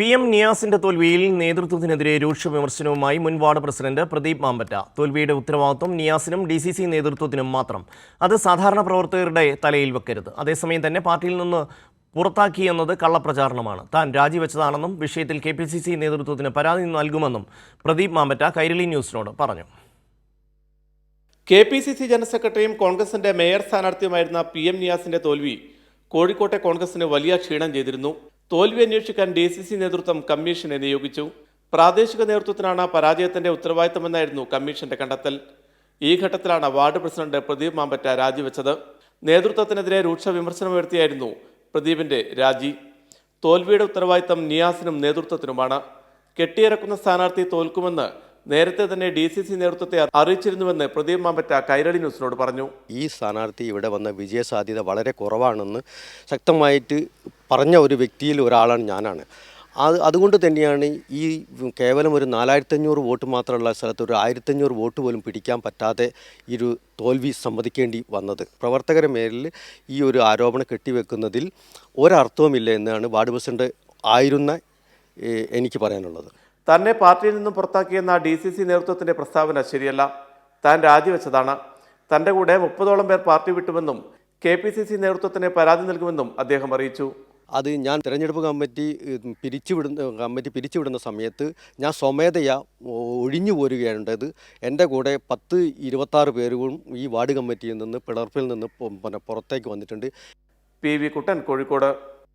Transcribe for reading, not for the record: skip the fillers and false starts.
PM നിയാസിന്റെ തോൽവിയിൽ നേതൃത്വത്തിനെതിരെ രൂക്ഷ വിമർശനവുമായി മുൻ വാർഡ് പ്രസിഡന്റ് പ്രദീപ് മാമ്പറ്റ. തോൽവിയുടെ ഉത്തരവാദിത്വം നിയാസിനും DCC നേതൃത്വത്തിനും മാത്രം. അത് സാധാരണ പ്രവർത്തകരുടെ തലയിൽ വെക്കരുത്. അതേസമയം തന്നെ പാർട്ടിയിൽ നിന്ന് പുറത്താക്കിയെന്നത് കള്ളപ്രചാരണമാണ്. താൻ രാജിവെച്ചതാണെന്നും വിഷയത്തിൽ KPCC നേതൃത്വത്തിന് പരാതി നൽകുമെന്നും പ്രദീപ് മാമ്പറ്റ കൈരളി ന്യൂസിനോട് പറഞ്ഞു. KPCC ജനറൽ സെക്രട്ടറിയും കോൺഗ്രസിന്റെ മേയർ സ്ഥാനാർത്ഥിയുമായിരുന്ന PM നിയാസിന്റെ തോൽവി കോഴിക്കോട്ടെ കോൺഗ്രസിന് വലിയ ക്ഷീണം ചെയ്തിരുന്നു. തോൽവി അന്വേഷിക്കാൻ DCC നേതൃത്വം കമ്മീഷനെ നിയോഗിച്ചു. പ്രാദേശിക നേതൃത്വത്തിനാണ് പരാജയത്തിന്റെ ഉത്തരവാദിത്തമെന്നായിരുന്നു കമ്മീഷന്റെ കണ്ടെത്തൽ. ഈ ഘട്ടത്തിലാണ് വാർഡ് പ്രസിഡന്റ് പ്രദീപ് മാമ്പറ്റ രാജിവെച്ചത്. നേതൃത്വത്തിനെതിരെ രൂക്ഷ വിമർശനമുയർത്തിയായിരുന്നു പ്രദീപിന്റെ രാജി. തോൽവിയുടെ ഉത്തരവാദിത്തം നിയാസിനും നേതൃത്വത്തിനുമാണ്. കെട്ടിയിറക്കുന്ന സ്ഥാനാർത്ഥി തോൽക്കുമെന്ന് നേരത്തെ തന്നെ DCC നേതൃത്വത്തെ അറിയിച്ചിരുന്നുവെന്ന് പ്രദീപ് മാമ്പറ്റ കൈരളി ന്യൂസിനോട് പറഞ്ഞു. ഈ സ്ഥാനാർത്ഥി ഇവിടെ വന്ന വിജയസാധ്യത വളരെ കുറവാണെന്ന് ശക്തമായിട്ട് പറഞ്ഞ ഒരു വ്യക്തിയിൽ ഒരാളാണ് ഞാനാണ്. അതുകൊണ്ട് തന്നെയാണ് ഈ കേവലം ഒരു 4500 വോട്ട് മാത്രമുള്ള സ്ഥലത്ത് ഒരു 1500 വോട്ട് പോലും പിടിക്കാൻ പറ്റാതെ ഈ ഒരു തോൽവി സമ്മതിക്കേണ്ടി വന്നത്. പ്രവർത്തകരുടെ മേലിൽ ഈ ഒരു ആരോപണം കെട്ടിവെക്കുന്നതിൽ ഒരർത്ഥവുമില്ല എന്നാണ് വാർഡ് പ്രസിഡന്റ് ആയിരുന്ന എനിക്ക് പറയാനുള്ളത്. തന്നെ പാർട്ടിയിൽ നിന്നും പുറത്താക്കിയെന്ന DCC നേതൃത്വത്തിന്റെ പ്രസ്താവന ശരിയല്ല. താൻ രാജിവെച്ചതാണ്. തന്റെ കൂടെ 30ഓളം പേർ പാർട്ടി വിട്ടുവെന്നും KPCC നേതൃത്വത്തിന് പരാതി നൽകുമെന്നും അദ്ദേഹം അറിയിച്ചു. അത് ഞാൻ തിരഞ്ഞെടുപ്പ് കമ്മിറ്റി പിരിച്ചുവിടുന്ന സമയത്ത് ഞാൻ സ്വമേധയാ ഒഴിഞ്ഞു പോരുകയാണുണ്ടായത്. എൻ്റെ കൂടെ 10-26 പേരും ഈ വാർഡ് കമ്മിറ്റിയിൽ നിന്ന് പിളർപ്പിൽ നിന്ന് പുറത്തേക്ക് വന്നിട്ടുണ്ട്. PV കുട്ടൻ, കോഴിക്കോട്.